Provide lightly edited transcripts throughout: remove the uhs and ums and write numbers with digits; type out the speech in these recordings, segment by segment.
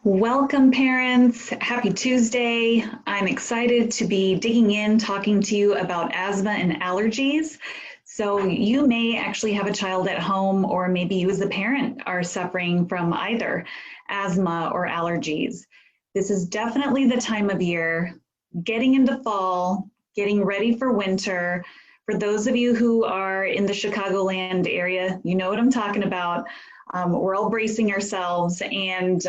Welcome, parents. Happy Tuesday. I'm excited to be digging in, talking to you about asthma and allergies. So you may actually have a child at home, or maybe you as a parent are suffering from either asthma or allergies. This is definitely the time of year, getting into fall, getting ready for winter. For those of you who are in the Chicagoland area, you know what I'm talking about. We're all bracing ourselves, and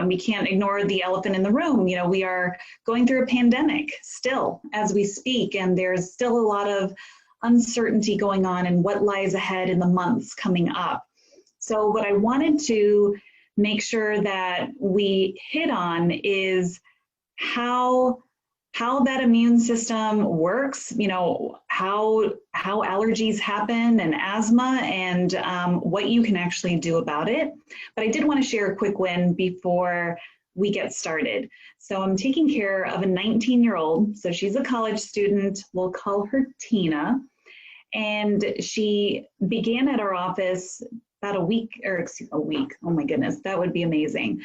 we can't ignore the elephant in the room. You know, we are going through a pandemic still as we speak, and there's still a lot of uncertainty going on in what lies ahead in the months coming up. So what I wanted to make sure that we hit on is how that immune system works, you know, how allergies happen and asthma, and what you can actually do about it. But I did want to share a quick win before we get started. So I'm taking care of a 19-year-old. So she's a college student. We'll call her Tina. And she began at our office about a week, oh my goodness, that would be amazing.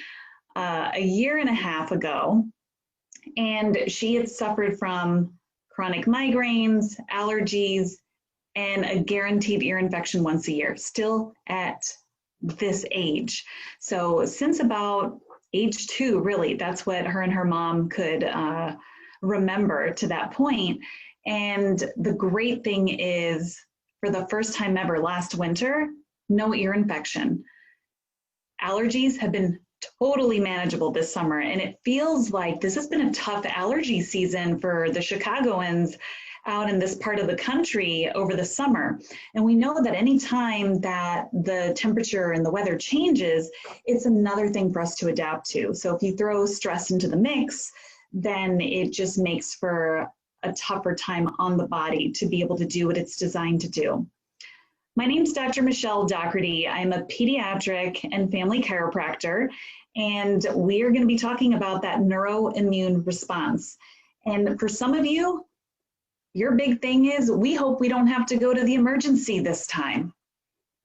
A year and a half ago. And she had suffered from chronic migraines, allergies, and a guaranteed ear infection once a year, still at this age. So since about age 2, really, that's what her and her mom could remember to that point. And the great thing is, for the first time ever last winter, no ear infection. Allergies have been totally manageable this summer, and it feels like this has been a tough allergy season for the Chicagoans out in this part of the country over the summer. And we know that any time that the temperature and the weather changes, it's another thing for us to adapt to. So if you throw stress into the mix, then it just makes for a tougher time on the body to be able to do what it's designed to do. My name's Dr. Michelle Doherty. I'm a pediatric and family chiropractor, and we are going to be talking about that neuroimmune response. And for some of you, your big thing is, we hope we don't have to go to the emergency this time.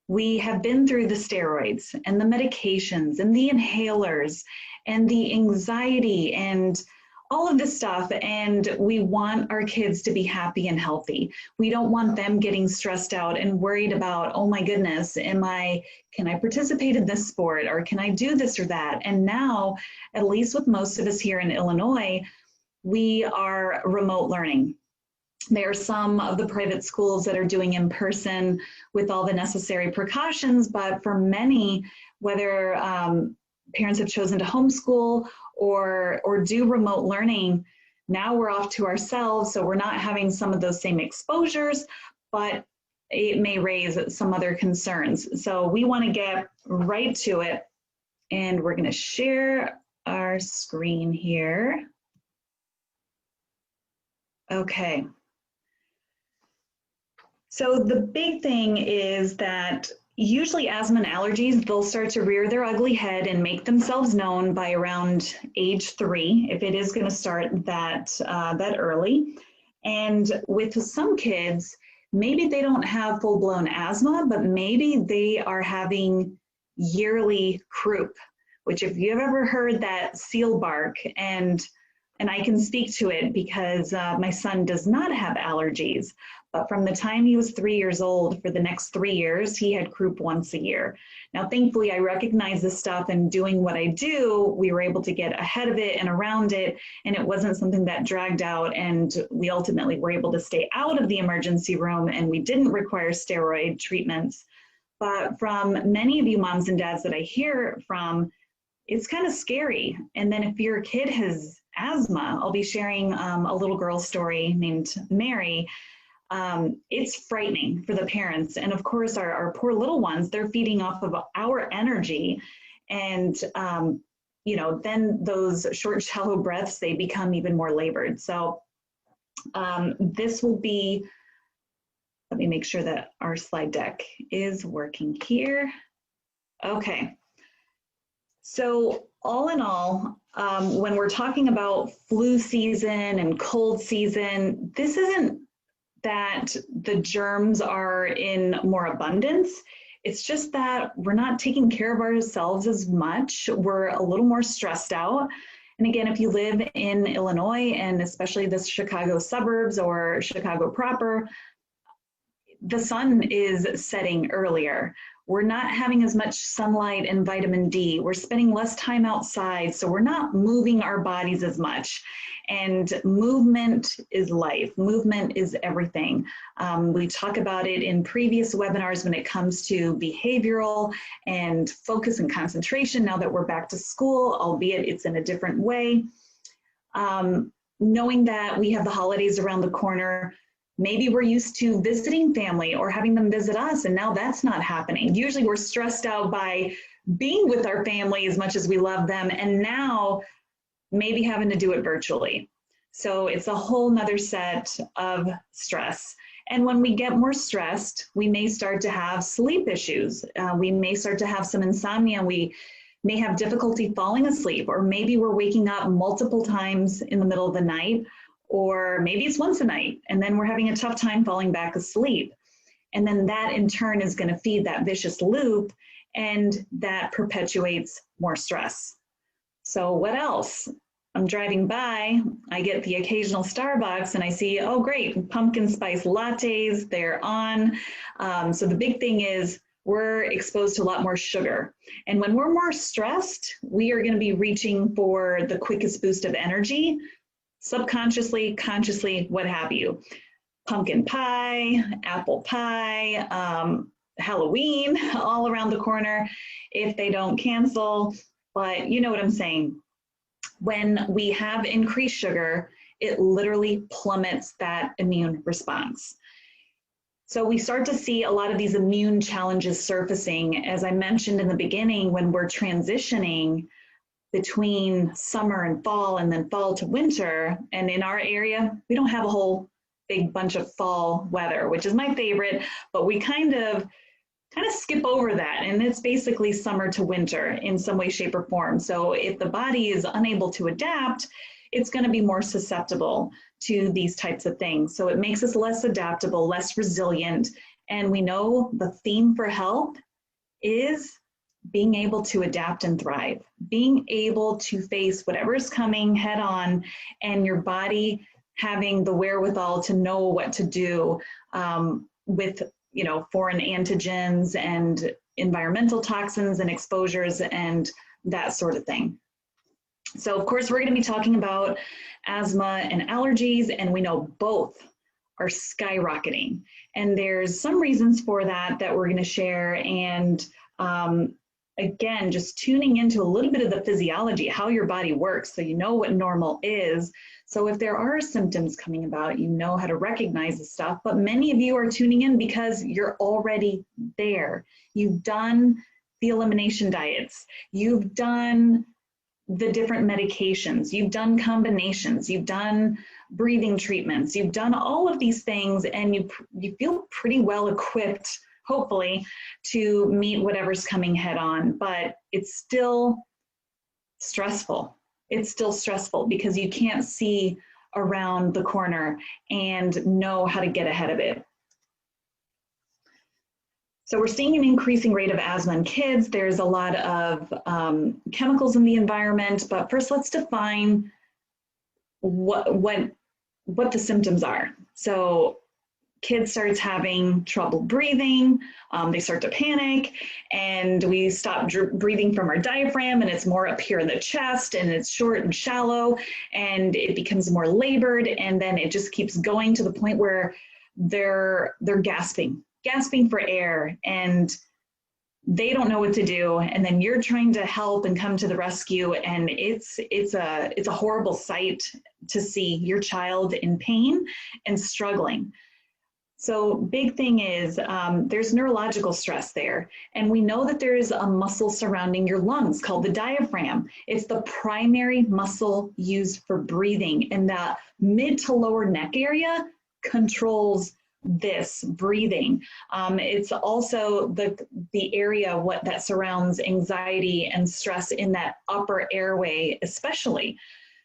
We have been through the steroids and the medications and the inhalers and the anxiety and all of this stuff, and we want our kids to be happy and healthy. We don't want them getting stressed out and worried about, oh my goodness, can I participate in this sport, or can I do this or that? And now, at least with most of us here in Illinois, we are remote learning. There are some of the private schools that are doing in person with all the necessary precautions, but for many, whether parents have chosen to homeschool or do remote learning, now we're off to ourselves, so we're not having some of those same exposures, but it may raise some other concerns. So we want to get right to it, and we're going to share our screen here. Okay. So the big thing is that usually asthma and allergies, they'll start to rear their ugly head and make themselves known by around age 3, if it is going to start that early. And with some kids, maybe they don't have full-blown asthma, but maybe they are having yearly croup, which, if you've ever heard that seal bark, and I can speak to it because my son does not have allergies, but from the time he was 3 years old, for the next 3 years, he had croup once a year. Now, thankfully, I recognize this stuff, and doing what I do, we were able to get ahead of it and around it, and it wasn't something that dragged out, and we ultimately were able to stay out of the emergency room, and we didn't require steroid treatments. But from many of you moms and dads that I hear from, it's kind of scary. And then if your kid has asthma, I'll be sharing a little girl's story named Mary. It's frightening for the parents. And of course, our poor little ones, they're feeding off of our energy. And, you know, then those short, shallow breaths, they become even more labored. So this will be, let me make sure that our slide deck is working here. Okay. So all in all, when we're talking about flu season and cold season, this isn't that the germs are in more abundance. It's just that we're not taking care of ourselves as much. We're a little more stressed out. And again, if you live in Illinois and especially the Chicago suburbs or Chicago proper, the sun is setting earlier. We're not having as much sunlight and vitamin D. We're spending less time outside, so we're not moving our bodies as much. And movement is life. Movement is everything. We talk about it in previous webinars when it comes to behavioral and focus and concentration now that we're back to school, albeit it's in a different way. Knowing that we have the holidays around the corner, maybe we're used to visiting family or having them visit us, and now that's not happening. Usually we're stressed out by being with our family as much as we love them, and now maybe having to do it virtually. So it's a whole nother set of stress. And when we get more stressed, we may start to have sleep issues. We may start to have some insomnia. We may have difficulty falling asleep, or maybe we're waking up multiple times in the middle of the night, or maybe it's once a night, and then we're having a tough time falling back asleep. And then that in turn is going to feed that vicious loop, and that perpetuates more stress. So what else? I'm driving by, I get the occasional Starbucks and I see, oh great, pumpkin spice lattes, they're on. So the big thing is we're exposed to a lot more sugar. And when we're more stressed, we are going to be reaching for the quickest boost of energy, subconsciously, consciously, what have you. Pumpkin pie, apple pie, Halloween, all around the corner if they don't cancel. But you know what I'm saying. When we have increased sugar, it literally plummets that immune response. So we start to see a lot of these immune challenges surfacing. As I mentioned in the beginning, when we're transitioning between summer and fall, and then fall to winter, and in our area, we don't have a whole big bunch of fall weather, which is my favorite, but we kind of skip over that, and it's basically summer to winter in some way, shape, or form. So if the body is unable to adapt, it's going to be more susceptible to these types of things. So it makes us less adaptable, less resilient, and we know the theme for health is being able to adapt and thrive, being able to face whatever is coming head on, and your body having the wherewithal to know what to do with foreign antigens and environmental toxins and exposures and that sort of thing. So of course, we're going to be talking about asthma and allergies, and we know both are skyrocketing. And there's some reasons for that we're going to share. And again, just tuning into a little bit of the physiology, how your body works, so you know what normal is. So if there are symptoms coming about, you know how to recognize the stuff. But many of you are tuning in because you're already there. You've done the elimination diets. You've done the different medications. You've done combinations. You've done breathing treatments. You've done all of these things, and you feel pretty well equipped, hopefully, to meet whatever's coming head on. But it's still stressful. It's still stressful because you can't see around the corner and know how to get ahead of it. So we're seeing an increasing rate of asthma in kids. There's a lot of chemicals in the environment, but first let's define what the symptoms are. So kids starts having trouble breathing, they start to panic, and we stop breathing from our diaphragm, and it's more up here in the chest, and it's short and shallow, and it becomes more labored, and then it just keeps going to the point where they're gasping for air, and they don't know what to do, and then you're trying to help and come to the rescue, and it's a horrible sight to see your child in pain and struggling. So big thing is there's neurological stress there. And we know that there is a muscle surrounding your lungs called the diaphragm. It's the primary muscle used for breathing. And that mid to lower neck area controls this breathing. It's also the area that surrounds anxiety and stress in that upper airway especially.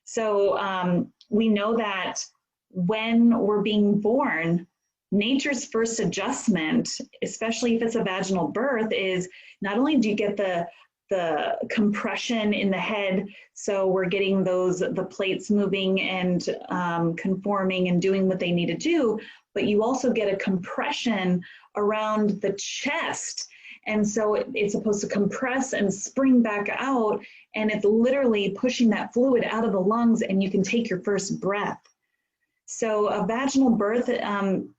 So we know that when we're being born, nature's first adjustment, especially if it's a vaginal birth, is not only do you get the compression in the head, so we're getting the plates moving and conforming and doing what they need to do, but you also get a compression around the chest. And so it's supposed to compress and spring back out, and it's literally pushing that fluid out of the lungs, and you can take your first breath. So a vaginal birth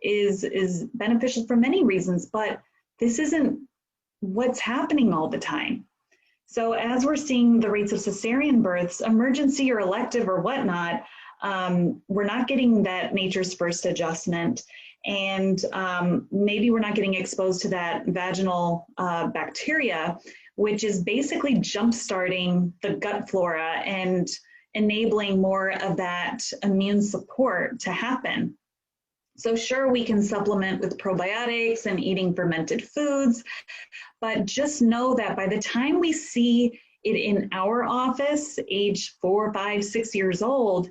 is beneficial for many reasons, but this isn't what's happening all the time. So as we're seeing the rates of cesarean births, emergency or elective or whatnot, we're not getting that nature's first adjustment, and maybe we're not getting exposed to that vaginal bacteria, which is basically jump-starting the gut flora and enabling more of that immune support to happen. So sure, we can supplement with probiotics and eating fermented foods, but just know that by the time we see it in our office, age 4, 5, 6 years old,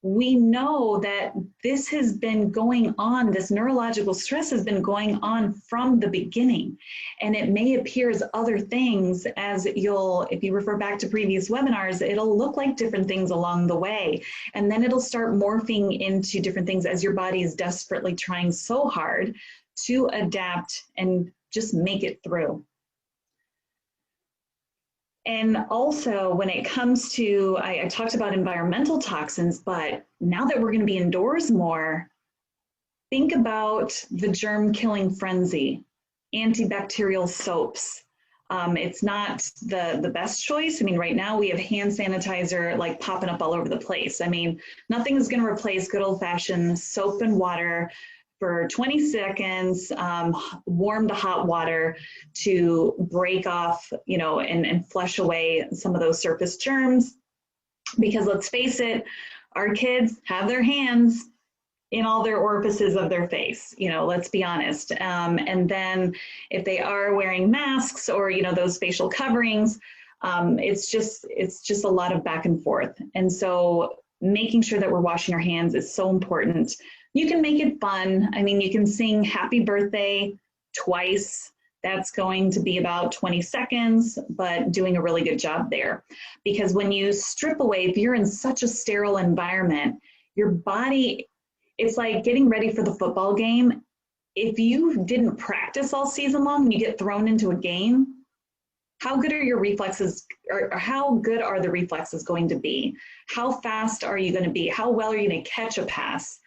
we know that this has been going on, this neurological stress has been going on from the beginning. And it may appear as other things, as if you refer back to previous webinars, it'll look like different things along the way. And then it'll start morphing into different things as your body is desperately trying so hard to adapt and just make it through. And also when it comes to, I talked about environmental toxins, but now that we're going to be indoors more, think about the germ killing frenzy, antibacterial soaps. It's not the best choice. I mean, right now we have hand sanitizer like popping up all over the place. I mean, nothing is going to replace good old fashioned soap and water for 20 seconds, warm to hot water to break off, and flush away some of those surface germs. Because let's face it, our kids have their hands in all their orifices of their face, let's be honest. And then if they are wearing masks or, those facial coverings, it's just a lot of back and forth. And so making sure that we're washing our hands is so important. You can make it fun. I mean, you can sing happy birthday twice. That's going to be about 20 seconds, but doing a really good job there. Because when you strip away, if you're in such a sterile environment, your body, it's like getting ready for the football game. If you didn't practice all season long and you get thrown into a game, how good are your reflexes, or how good are the reflexes going to be? How fast are you going to be? How well are you going to catch a pass?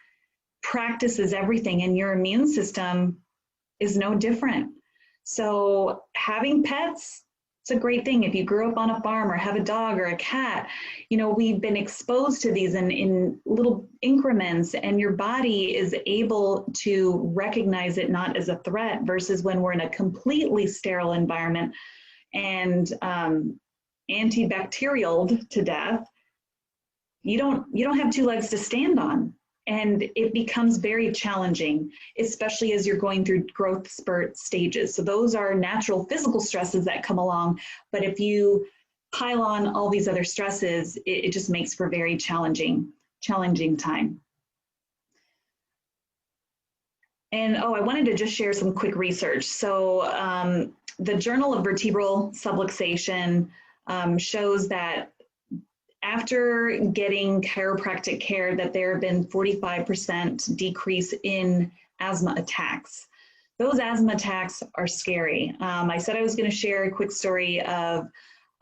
Practice is everything, and your immune system is no different. So having pets, it's a great thing. If you grew up on a farm or have a dog or a cat, we've been exposed to these in little increments, and your body is able to recognize it not as a threat, versus when we're in a completely sterile environment and antibacterial to death, you don't have two legs to stand on. And it becomes very challenging, especially as you're going through growth spurt stages. So those are natural physical stresses that come along. But if you pile on all these other stresses, it just makes for very challenging time. And I wanted to just share some quick research. So the Journal of Vertebral Subluxation shows that after getting chiropractic care, that there have been 45% decrease in asthma attacks. Those asthma attacks are scary. I said I was going to share a quick story of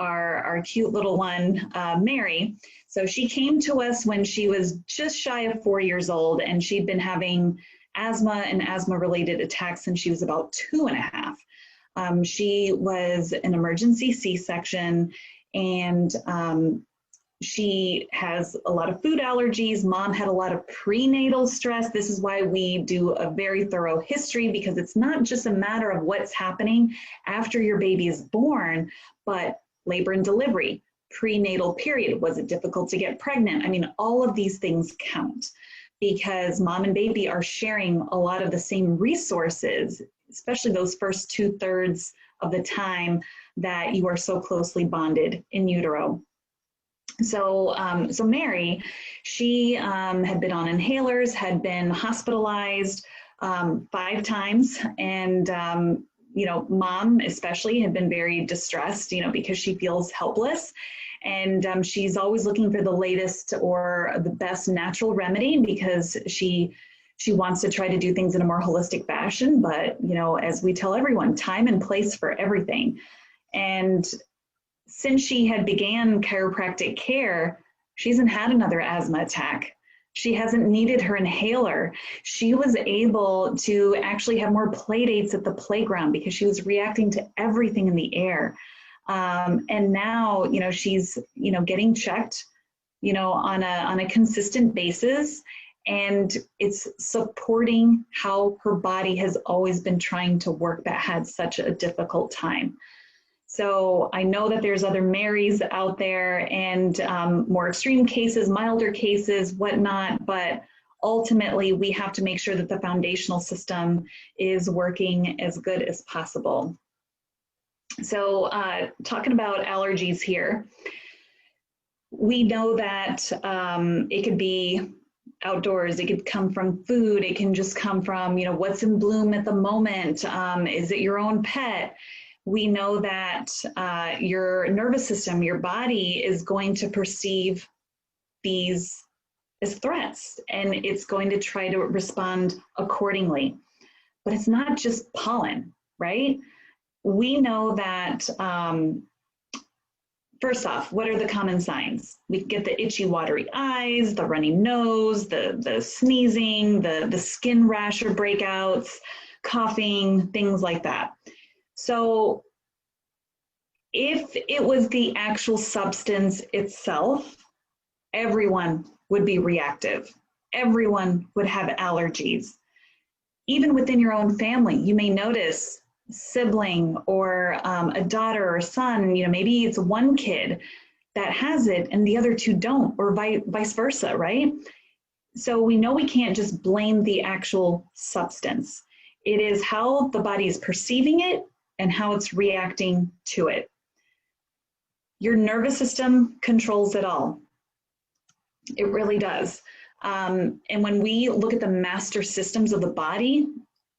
our cute little one, Mary. So she came to us when she was just shy of 4 years old, and she'd been having asthma and asthma-related attacks since she was about 2.5. She was an emergency C-section, and she has a lot of food allergies. Mom had a lot of prenatal stress. This is why we do a very thorough history, because it's not just a matter of what's happening after your baby is born, but labor and delivery, prenatal period. Was it difficult to get pregnant? I mean, all of these things count, because mom and baby are sharing a lot of the same resources, especially those first 2/3 of the time that you are so closely bonded in utero. So Mary, she had been on inhalers, had been hospitalized 5 times. And, you know, mom especially had been very distressed, you know, because she feels helpless. And she's always looking for the latest or the best natural remedy because she wants to try to do things in a more holistic fashion. But, you know, as we tell everyone, time and place for everything. And since she had began chiropractic care, she hasn't had another asthma attack. She hasn't needed her inhaler. She was able to actually have more play dates at the playground because she was reacting to everything in the air. And now, you know, she's, you know, getting checked, you know, on a consistent basis. And it's supporting how her body has always been trying to work but had such a difficult time. So I know that there's other Marys out there and more extreme cases, milder cases, whatnot, but ultimately we have to make sure that the foundational system is working as good as possible. So talking about allergies here, we know that it could be outdoors, it could come from food, it can just come from, you know, what's in bloom at the moment. Is it your own pet? We know that your nervous system, your body is going to perceive these as threats and it's going to try to respond accordingly. But it's not just pollen, right? We know that, first off, what are the common signs? We get the itchy, watery eyes, the runny nose, the sneezing, the skin rash or breakouts, coughing, things like that. So if it was the actual substance itself, everyone would be reactive. Everyone would have allergies. Even within your own family, you may notice sibling or a daughter or son, you know, maybe it's one kid that has it and the other two don't, or vice versa, right? So we know we can't just blame the actual substance. It is how the body is perceiving it and how it's reacting to it. Your nervous system controls it all. It really does. And when we look at the master systems of the body,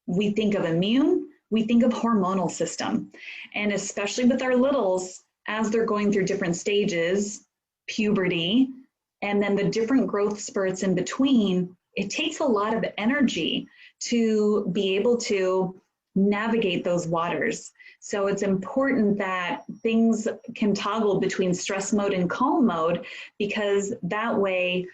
we think of immune, we think of hormonal system. And especially with our littles, as they're going through different stages, puberty, and then the different growth spurts in between, it takes a lot of energy to be able to navigate those waters. So it's important that things can toggle between stress mode and calm mode, because that way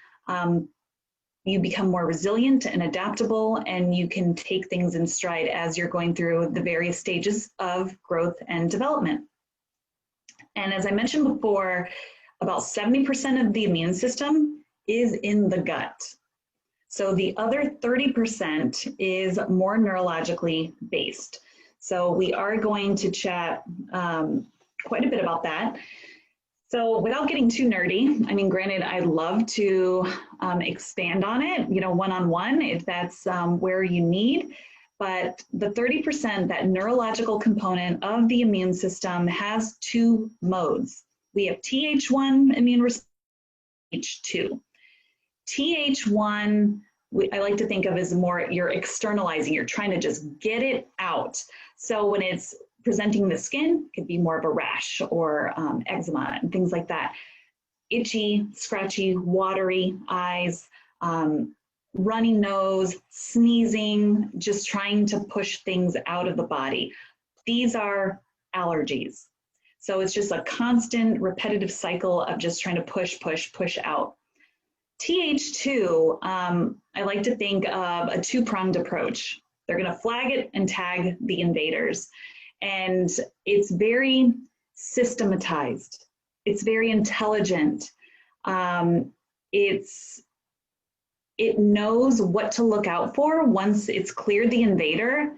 you become more resilient and adaptable, and you can take things in stride as you're going through the various stages of growth and development. And as I mentioned before, about 70% of the immune system is in the gut. So the other 30% is more neurologically based. So we are going to chat quite a bit about that. So without getting too nerdy, I mean, granted, I'd love to expand on it, you know, one-on-one if that's where you need. But the 30%, that neurological component of the immune system, has 2 modes. We have Th1 immune response, Th2. Th1, I like to think of as more you're externalizing, you're trying to just get it out. So when it's presenting the skin, it could be more of a rash or eczema and things like that. Itchy, scratchy, watery eyes, runny nose, sneezing, just trying to push things out of the body. These are allergies. So it's just a constant repetitive cycle of just trying to push, push, push out. Th2, I like to think of a 2-pronged approach. They're going to flag it and tag the invaders. And it's very systematized. It's very intelligent. It knows what to look out for once it's cleared the invader.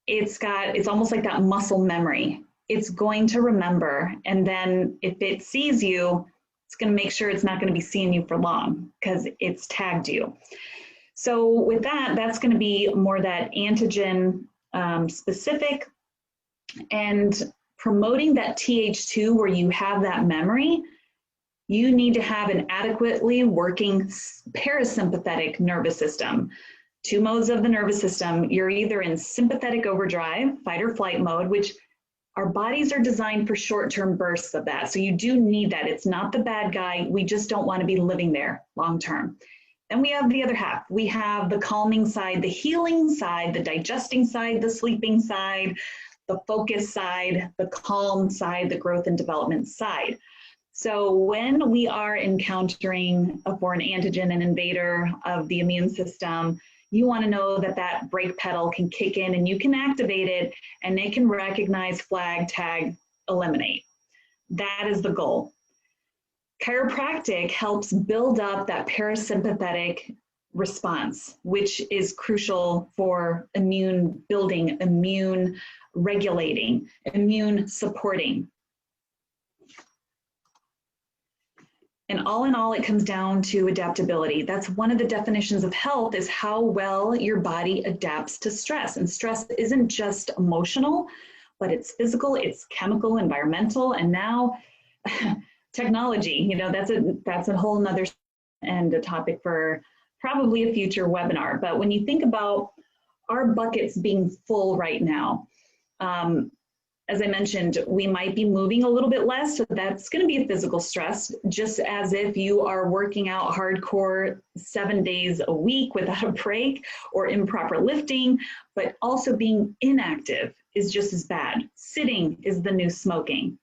It's almost like that muscle memory. It's going to remember, and then if it sees you, it's going to make sure it's not going to be seeing you for long because it's tagged you. So with that, that's going to be more that antigen specific, and promoting that Th2 where you have that memory. You need to have an adequately working parasympathetic nervous system. two modes of the nervous system. You're either in sympathetic overdrive, fight or flight mode, which our bodies are designed for short-term bursts of that. So you do need that. It's not the bad guy. We just don't want to be living there long-term. Then we have the other half. We have the calming side, the healing side, the digesting side, the sleeping side, the focus side, the calm side, the growth and development side. So when we are encountering a foreign antigen, an invader of the immune system, you want to know that that brake pedal can kick in and you can activate it and it can recognize, flag, tag, eliminate. That is the goal. Chiropractic helps build up that parasympathetic response, which is crucial for immune building, immune regulating, immune supporting. And all in all, it comes down to adaptability. That's one of the definitions of health, is how well your body adapts to stress. And stress isn't just emotional, but it's physical, it's chemical, environmental, and now technology. You know, that's a whole nother and a topic for probably a future webinar. But when you think about our buckets being full right now, as I mentioned, we might be moving a little bit less, so that's going to be a physical stress, just as if you are working out hardcore 7 days a week without a break or improper lifting, but also being inactive is just as bad. Sitting is the new smoking.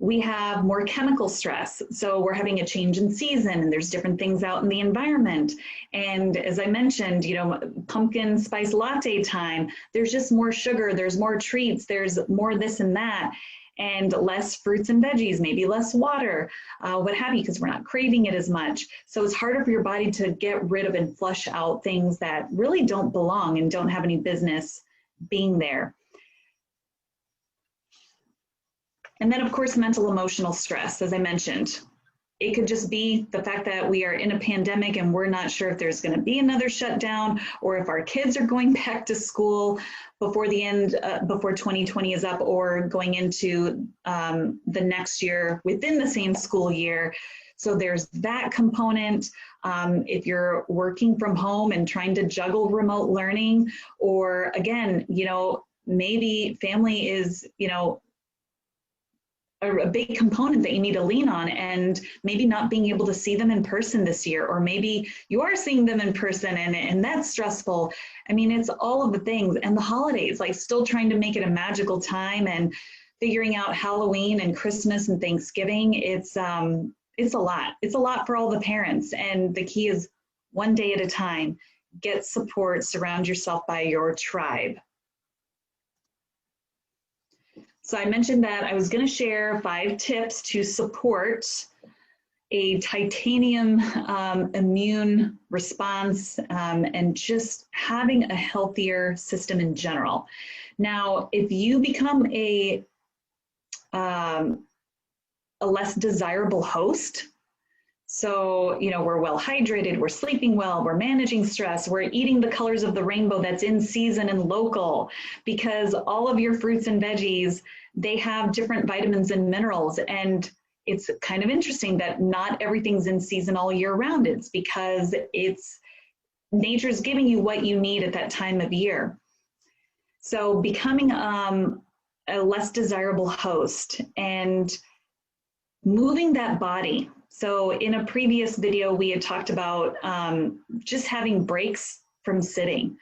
We have more chemical stress. So we're having a change in season and there's different things out in the environment. And as I mentioned, you know, pumpkin spice latte time, there's just more sugar, there's more treats, there's more this and that, and less fruits and veggies, maybe less water, what have you, because we're not craving it as much. So it's harder for your body to get rid of and flush out things that really don't belong and don't have any business being there. And then, of course, mental emotional stress, as I mentioned. It could just be the fact that we are in a pandemic and we're not sure if there's going to be another shutdown or if our kids are going back to school before the end, before 2020 is up, or going into the next year within the same school year. So there's that component. If you're working from home and trying to juggle remote learning, or again, you know, maybe family is, you know, a big component that you need to lean on, and maybe not being able to see them in person this year, or maybe you are seeing them in person and that's stressful. I mean, it's all of the things, and the holidays, like still trying to make it a magical time and figuring out Halloween and Christmas and Thanksgiving. It's a lot. It's a lot for all the parents, and the key is one day at a time. Get support, surround yourself by your tribe. So I mentioned that I was going to share 5 tips to support a titanium immune response and just having a healthier system in general. Now, if you become a less desirable host, so, you know, we're well hydrated, we're sleeping well, we're managing stress, we're eating the colors of the rainbow that's in season and local, because all of your fruits and veggies, they have different vitamins and minerals. And it's kind of interesting that not everything's in season all year round. It's because nature's giving you what you need at that time of year. So becoming a less desirable host and moving that body. So in a previous video, we had talked about just having breaks from sitting,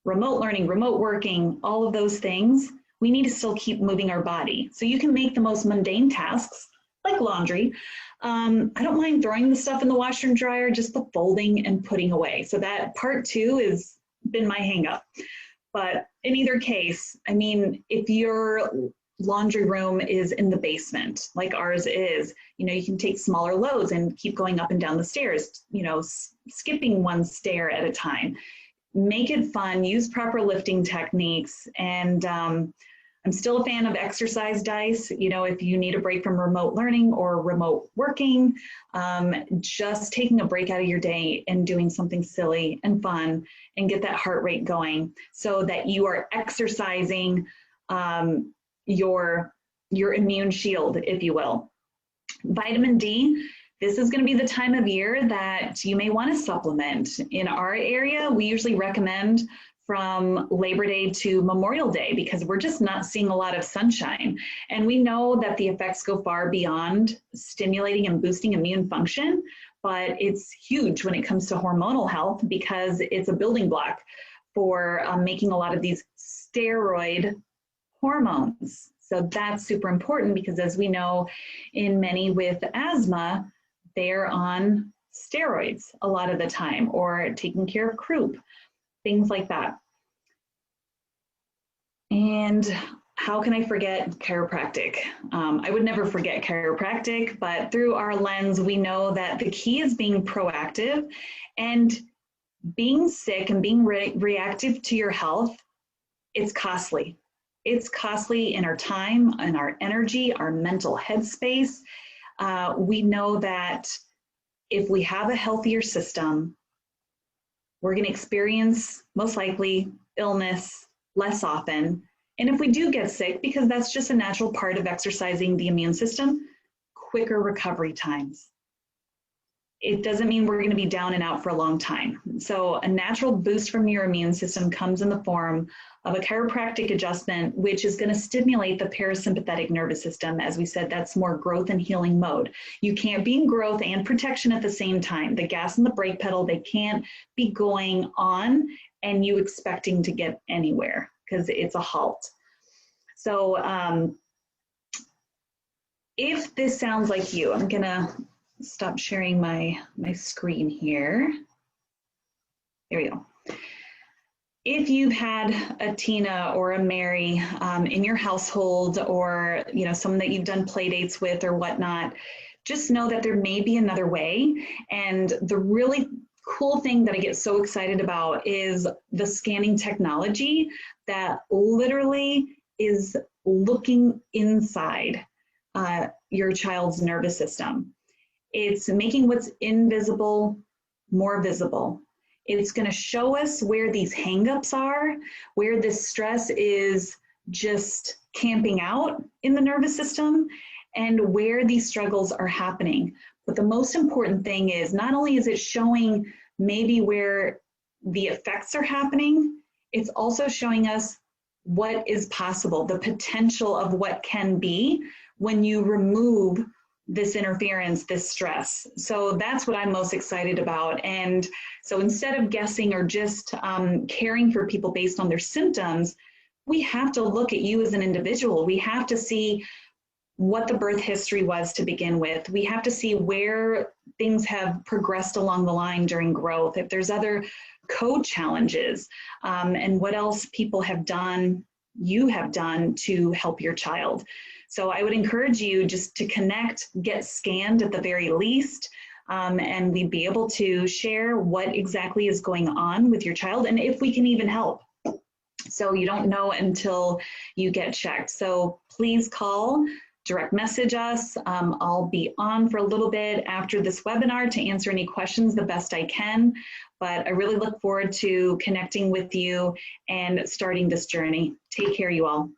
remote learning, remote working, all of those things. We need to still keep moving our body. So you can make the most mundane tasks like laundry. I don't mind throwing the stuff in the washer and dryer, just the folding and putting away. So that part 2 has been my hang up. But in either case, I mean, if your laundry room is in the basement, like ours is, you know, you can take smaller loads and keep going up and down the stairs, you know, skipping one stair at a time. Make it fun, use proper lifting techniques. And I'm still a fan of exercise dice. You know, if you need a break from remote learning or remote working, just taking a break out of your day and doing something silly and fun and get that heart rate going so that you are exercising your immune shield, if you will. Vitamin D, this is going to be the time of year that you may want to supplement. In our area, we usually recommend from Labor Day to Memorial Day because we're just not seeing a lot of sunshine. And we know that the effects go far beyond stimulating and boosting immune function, but it's huge when it comes to hormonal health because it's a building block for making a lot of these steroid hormones. So that's super important because as we know, in many with asthma, they're on steroids a lot of the time or taking care of croup, things like that. And how can I forget chiropractic? I would never forget chiropractic, but through our lens, we know that the key is being proactive, and being sick and being reactive to your health, it's costly. It's costly in our time, in our energy, our mental headspace. We know that if we have a healthier system, we're going to experience most likely illness less often. And if we do get sick, because that's just a natural part of exercising the immune system, quicker recovery times. It doesn't mean we're going to be down and out for a long time. So a natural boost from your immune system comes in the form of a chiropractic adjustment, which is going to stimulate the parasympathetic nervous system. As we said, that's more growth and healing mode. You can't be in growth and protection at the same time. The gas and the brake pedal, they can't be going on and you expecting to get anywhere because it's a halt. So if this sounds like you, I'm going to stop sharing my screen here. There we go. If you've had a Tina or a Mary in your household, or someone that you've done play dates with or whatnot, just know that there may be another way. And the really cool thing that I get so excited about is the scanning technology that literally is looking inside your child's nervous system. It's making what's invisible more visible. It's going to show us where these hangups are, where this stress is just camping out in the nervous system, and where these struggles are happening. But the most important thing is not only is it showing maybe where the effects are happening, it's also showing us what is possible, the potential of what can be when you remove this interference, this stress. So that's what I'm most excited about. And so instead of guessing or just caring for people based on their symptoms, we have to look at you as an individual. We have to see what the birth history was to begin with. We have to see where things have progressed along the line during growth, if there's other co-challenges, and what else people have done, you have done to help your child. So I would encourage you just to connect, get scanned at the very least, and we'd be able to share what exactly is going on with your child and if we can even help. So you don't know until you get checked. So please call, direct message us. I'll be on for a little bit after this webinar to answer any questions the best I can, but I really look forward to connecting with you and starting this journey. Take care, you all.